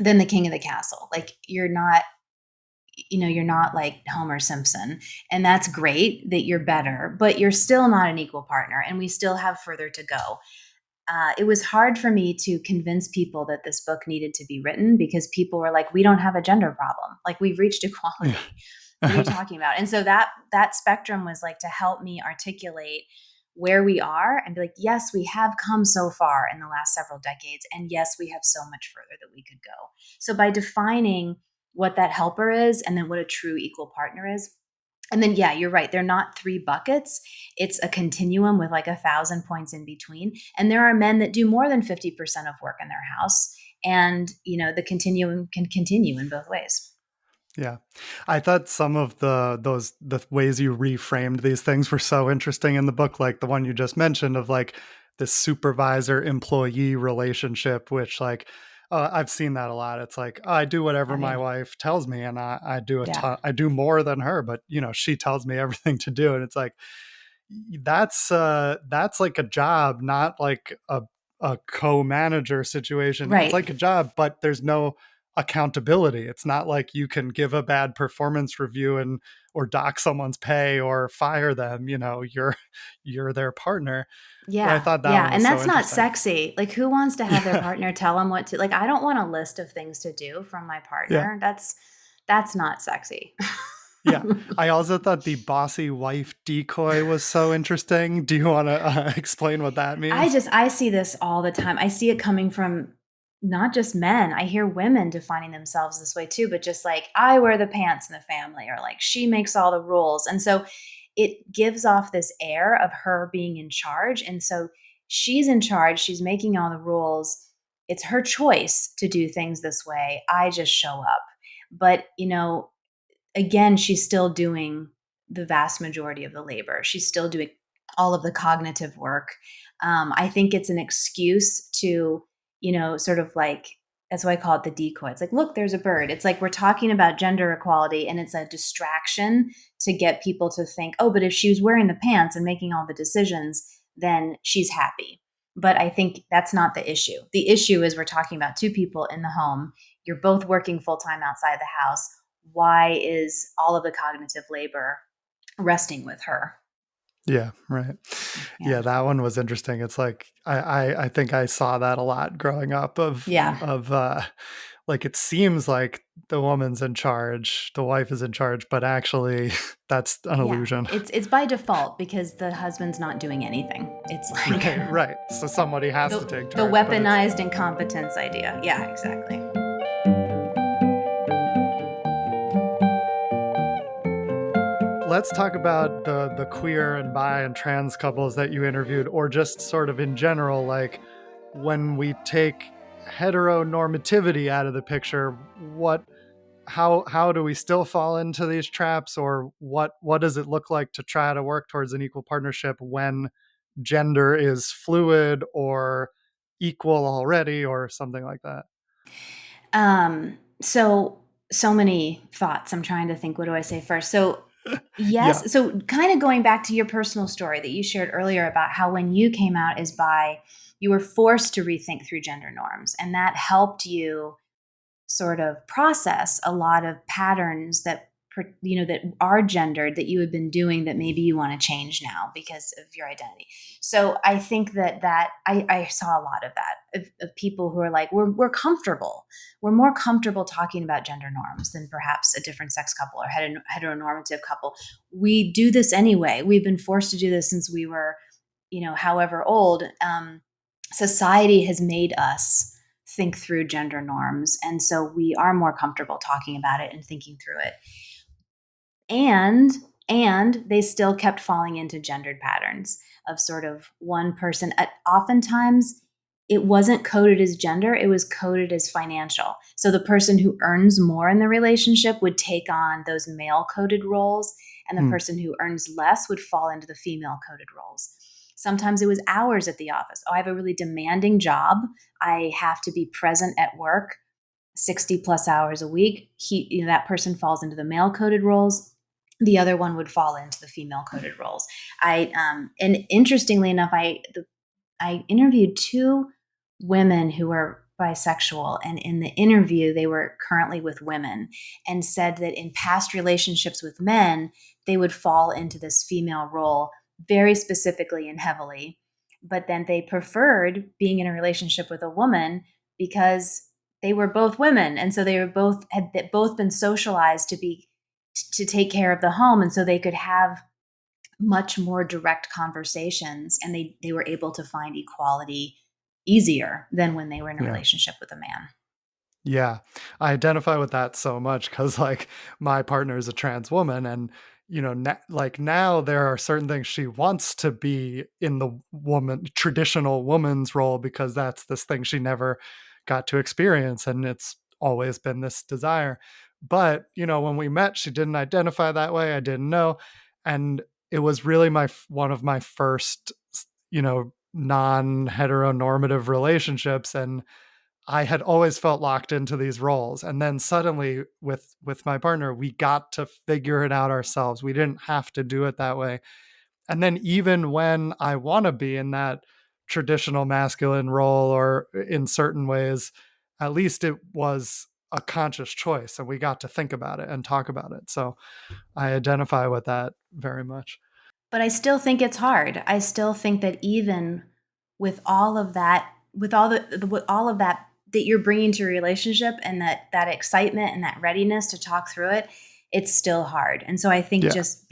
than the king of the castle. Like you're not like Homer Simpson. And that's great that you're better, but you're still not an equal partner. And we still have further to go. it was hard for me to convince people that this book needed to be written because people were like, we don't have a gender problem. Like, we've reached equality. What are you talking about? And so that spectrum was like to help me articulate where we are and be like, yes, we have come so far in the last several decades. And yes, we have so much further that we could go. So by defining what that helper is and then what a true equal partner is, and then, yeah, you're right. They're not three buckets. It's a continuum with like 1,000 points in between. And there are men that do more than 50% of work in their house. And, the continuum can continue in both ways. Yeah. I thought some of the ways you reframed these things were so interesting in the book, like the one you just mentioned of like this supervisor employee relationship, which like I've seen that a lot. It's like, oh, I do whatever Have my you? wife tells me, and I do a Yeah. ton, I do more than her, but she tells me everything to do, and it's like that's like a job, not like a co-manager situation. It's Right. like a job, but there's no accountability. It's not like you can give a bad performance review and or dock someone's pay or fire them. You're their partner. I Yeah. thought that Yeah. one was And so that's not interesting. sexy. Like, who wants to have their Yeah. partner tell them what to, like, I don't want a list of things to do from my Yeah. partner. That's not sexy. Yeah. I also thought the bossy wife decoy was so interesting. Do you want to explain what that means? I see this all the time. I see it coming from not just men. I hear women defining themselves this way too, but just like, I wear the pants in the family, or like, she makes all the rules. And so it gives off this air of her being in charge. And so she's in charge, she's making all the rules. It's her choice to do things this way. I just show up. But, again, she's still doing the vast majority of the labor. She's still doing all of the cognitive work. I think it's an excuse to, sort of like, that's why I call it the decoy. It's like, look, there's a bird. It's like we're talking about gender equality and it's a distraction to get people to think, oh, but if she was wearing the pants and making all the decisions, then she's happy. But I think that's not the issue. The issue is we're talking about two people in the home. You're both working full time outside the house. Why is all of the cognitive labor resting with her? Yeah, right. Yeah. Yeah, that one was interesting. It's like I think I saw that a lot growing up Yeah. of like it seems like the woman's in charge, the wife is in charge, but actually that's an Yeah. illusion. It's by default because the husband's not doing anything. It's like Right, right. So somebody has to take the charge, but it's weaponized incompetence idea. Yeah, exactly. let's talk about the queer and bi and trans couples that you interviewed, or just sort of in general, like when we take heteronormativity out of the picture, what how do we still fall into these traps, or what does it look like to try to work towards an equal partnership when gender is fluid or equal already or something like that? So many thoughts. I'm trying to think, what do I say first? So Yeah. yes, so kind of going back to your personal story that you shared earlier about how when you came out as bi, you were forced to rethink through gender norms, and that helped you sort of process a lot of patterns that are gendered that you had been doing that maybe you want to change now because of your identity. So I think I saw a lot of that of people who are like, we're comfortable, we're more comfortable talking about gender norms than perhaps a different sex couple or heteronormative couple. We do this anyway, we've been forced to do this since we were, however old. Society has made us think through gender norms. And so we are more comfortable talking about it and thinking through it. And they still kept falling into gendered patterns of sort of one person. Oftentimes, it wasn't coded as gender, it was coded as financial. So the person who earns more in the relationship would take on those male coded roles, and the Hmm. person who earns less would fall into the female coded roles. Sometimes it was hours at the office. Oh, I have a really demanding job. I have to be present at work 60 plus hours a week. That person falls into the male coded roles. The other one would fall into the female coded roles. And interestingly enough, I interviewed two women who were bisexual, and in the interview, they were currently with women, and said that in past relationships with men, they would fall into this female role very specifically and heavily. but then they preferred being in a relationship with a woman because they were both women, and so they were both had both been socialized to take care of the home, and so they could have much more direct conversations, and they were able to find equality easier than when they were in a Yeah. relationship with a man. Yeah, I identify with that so much because, like, my partner is a trans woman, and like now there are certain things she wants to be in the traditional woman's role because that's this thing she never got to experience, and it's always been this desire. But when we met, she didn't identify that way. I didn't know, and it was really one of my first, non heteronormative relationships, and I had always felt locked into these roles, and then suddenly with my partner, we got to figure it out ourselves. We didn't have to do it that way. And then even when I want to be in that traditional masculine role or in certain ways, at least it was a conscious choice and we got to think about it and talk about it. So I identify with that very much. But I still think it's hard. I still think that even with all of that, with with all of that that you're bringing to a relationship, and that excitement and that readiness to talk through it, it's still hard. And so I think Yeah. just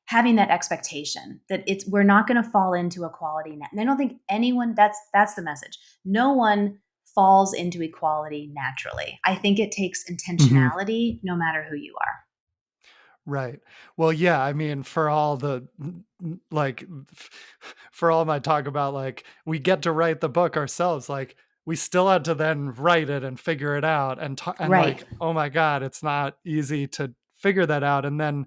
having that expectation that we're not going to fall into equality now. And I don't think anyone, that's the message. No one falls into equality naturally. I think it takes Mhm. intentionality no matter who you are. Right. Well, yeah, I mean, for all like, for all my talk about, like, we get to write the book ourselves, like, we still had to then write it and figure it out and Right. like, oh my God, it's not easy to figure that out. And then,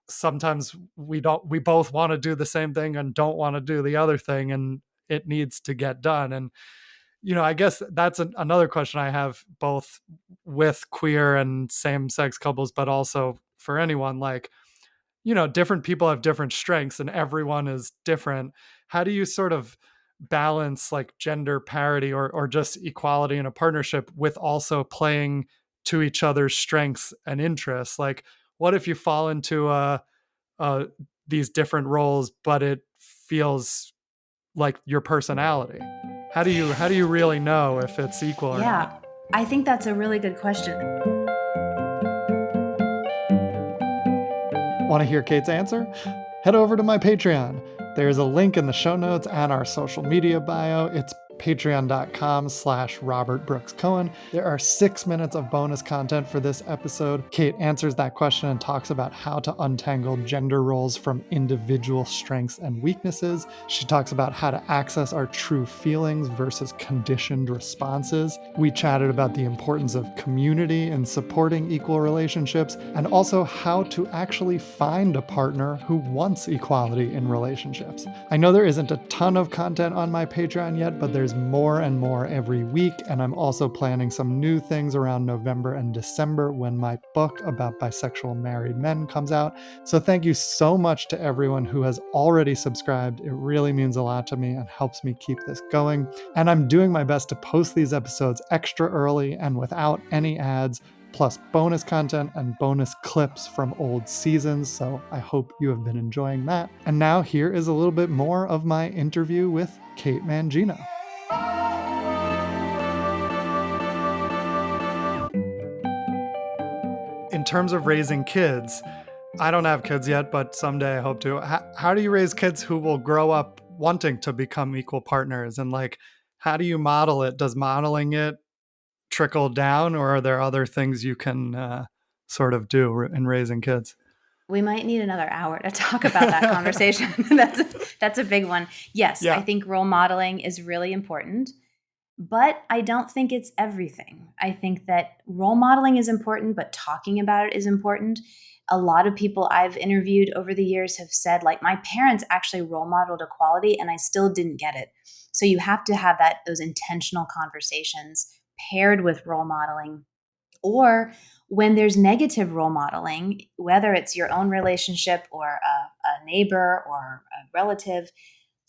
sometimes we both want to do the same thing and don't want to do the other thing, and it needs to get done. And I guess that's another question I have, both with queer and same sex couples, but also for anyone. Like, different people have different strengths and everyone is different. How do you sort of balance like gender parity or just equality in a partnership with also playing to each other's strengths and interests? Like, what if you fall into a these different roles, but it feels like your personality? How do you really know if it's equal or Yeah. not? I think that's a really good question. Want to hear Kate's answer? Head over to my Patreon. There's a link in the show notes and our social media bio. It's patreon.com/Robert Brooks Cohen. There are 6 minutes of bonus content for this episode. Kate answers that question and talks about how to untangle gender roles from individual strengths and weaknesses. She talks about how to access our true feelings versus conditioned responses. We chatted about the importance of community and supporting equal relationships, and also how to actually find a partner who wants equality in relationships. I know there isn't a ton of content on my Patreon yet, but there's more and more every week, and I'm also planning some new things around November and December when my book about bisexual married men comes out. So thank you so much to everyone who has already subscribed. It really means a lot to me and helps me keep this going. And I'm doing my best to post these episodes extra early and without any ads, plus bonus content and bonus clips from old seasons. So I hope you have been enjoying that. And now here is a little bit more of my interview with Kate Mangino. In terms of raising kids, I don't have kids yet, but someday I hope to. How do you raise kids who will grow up wanting to become equal partners? And like, how do you model it? Does modeling it trickle down, or are there other things you can sort of do in raising kids? We might need another hour to talk about that conversation. That's a big one. Yes, I Yeah. think role modeling is really important, but I don't think it's everything. I think that role modeling is important, but talking about it is important. A lot of people I've interviewed over the years have said, like, my parents actually role modeled equality and I still didn't get it. So you have to have those intentional conversations paired with role modeling. Or when there's negative role modeling, whether it's your own relationship or a neighbor or a relative,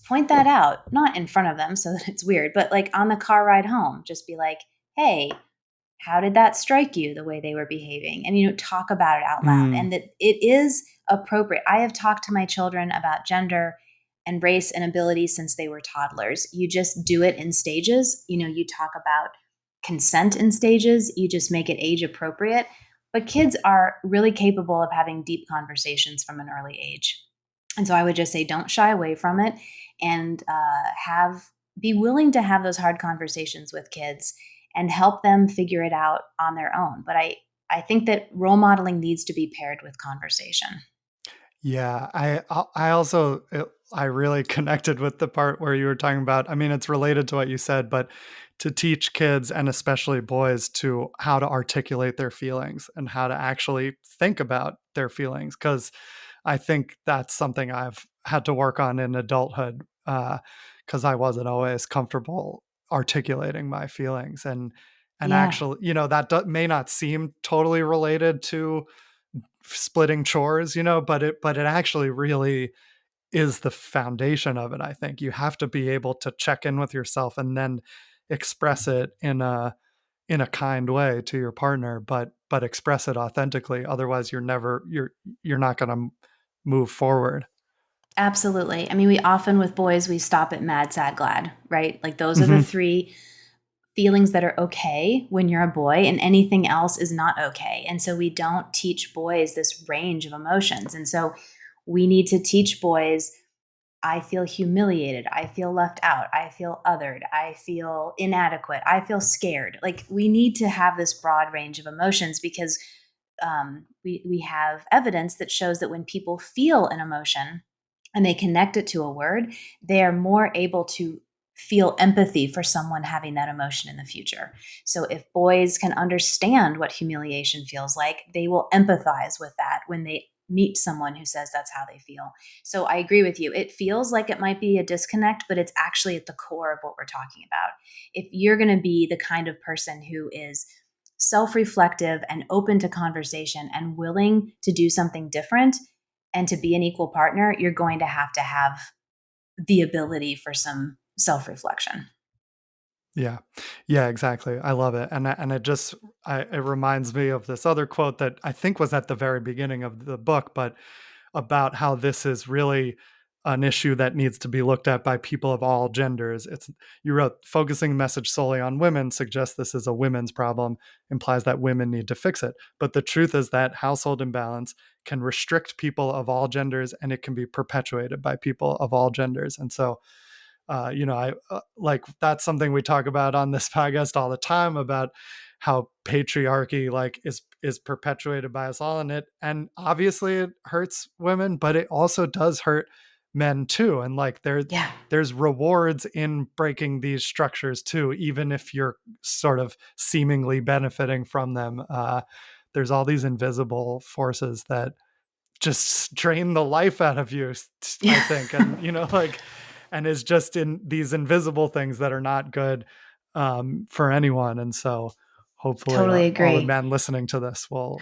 point that out, not in front of them so that it's weird, but like on the car ride home, just be like, hey, how did that strike you, the way they were behaving? And, talk about it out loud. Mm, And that it is appropriate. I have talked to my children about gender race and ability since they were toddlers. You just do it in stages. You talk about consent in stages, you just make it age appropriate. But kids are really capable of having deep conversations from an early age. And so I would just say don't shy away from it, and have be willing to have those hard conversations with kids and help them figure it out on their own. But I think that role modeling needs to be paired with conversation. Yeah, I also I really connected with the part where you were talking about, I mean, it's related to what you said, but to teach kids and especially boys to how to articulate their feelings and how to actually think about their feelings, because I think that's something I've had to work on in adulthood, because I wasn't always comfortable articulating my feelings. And Yeah, actually, that may not seem totally related to splitting chores, but it actually really is the foundation of it. I think you have to be able to check in with yourself and then express it in a kind way to your partner, but express it authentically. Otherwise, you're not going to move forward. absolutely. I mean, we often with boys, we stop at mad, sad, glad, right? Like those are the Hmm. three feelings that are okay when you're a boy, and anything else is not okay. And so we don't teach boys this range of emotions. And so we need to teach boys, I feel humiliated, I feel left out, I feel othered, I feel inadequate, I feel scared. Like we need to have this broad range of emotions, because we have evidence that shows that when people feel an emotion and they connect it to a word, they are more able to feel empathy for someone having that emotion in the future. So if boys can understand what humiliation feels like, they will empathize with that when they meet someone who says that's how they feel. So I agree with you. It feels like it might be a disconnect, but it's actually at the core of what we're talking about. If you're going to be the kind of person who is self reflective and open to conversation and willing to do something different and to be an equal partner, you're going to have the ability for some self reflection. Yeah. Yeah, exactly. I love it. And it reminds me of this other quote that I think was at the very beginning of the book, but about how this is really an issue that needs to be looked at by people of all genders. You wrote, focusing the message solely on women suggests this is a women's problem, implies that women need to fix it. But the truth is that household imbalance can restrict people of all genders, and it can be perpetuated by people of all genders. And so I like, that's something we talk about on this podcast all the time, about how patriarchy like is perpetuated by us all, and obviously it hurts women, but it also does hurt men too. And like Yeah, there's rewards in breaking these structures too, even if you're sort of seemingly benefiting from them. There's all these invisible forces that just drain the life out of you, I yeah, think. And like, and is just in these invisible things that are not good, for anyone. And so hopefully, totally all the agree. men listening to this will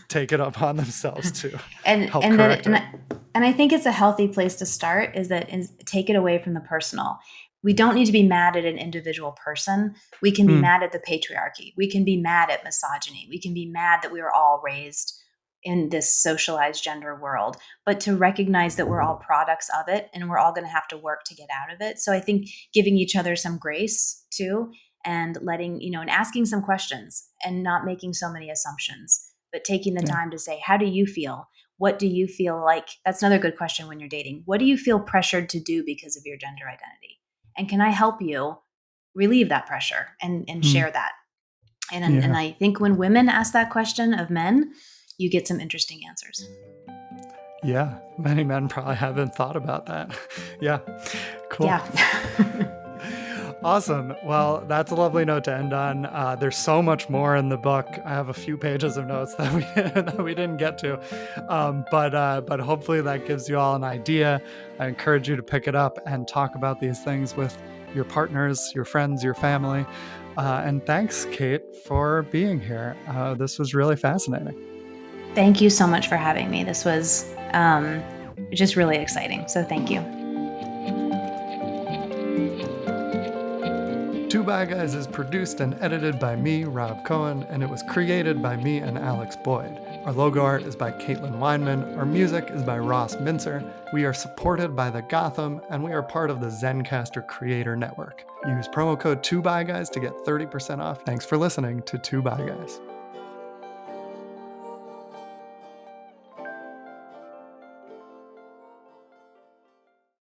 take it upon themselves to and help and that correct and it. I, and I think it's a healthy place to start, is take it away from the personal. We don't need to be mad at an individual person. We can be Mm, mad at the patriarchy. We can be mad at misogyny. We can be mad that we were all raised in this socialized gender world, but to recognize that we're all products of it and we're all going to have to work to get out of it. So I think giving each other some grace too, and letting, and asking some questions and not making so many assumptions, but taking the yeah. time to say, how do you feel? What do you feel like? That's another good question when you're dating. What do you feel pressured to do because of your gender identity? And can I help you relieve that pressure and Mm, share that? And yeah. I think when women ask that question of men, you get some interesting answers. Yeah. Many men probably haven't thought about that. Yeah. Cool. Yeah. Awesome. Well, that's a lovely note to end on. There's so much more in the book. I have a few pages of notes that we that we didn't get to, but hopefully that gives you all an idea. I encourage you to pick it up and talk about these things with your partners, your friends, your family. And thanks, Kate, for being here. This was really fascinating. Thank you so much for having me. This was just really exciting. So thank you. Two Bad Guys is produced and edited by me, Rob Cohen, and it was created by me and Alex Boyd. Our logo art is by Caitlin Weinman. Our music is by Ross Mincer. We are supported by the Gotham, and we are part of the Zencaster Creator Network. Use promo code 2BYGUYS to get 30% off. Thanks for listening to 2BYGUYS.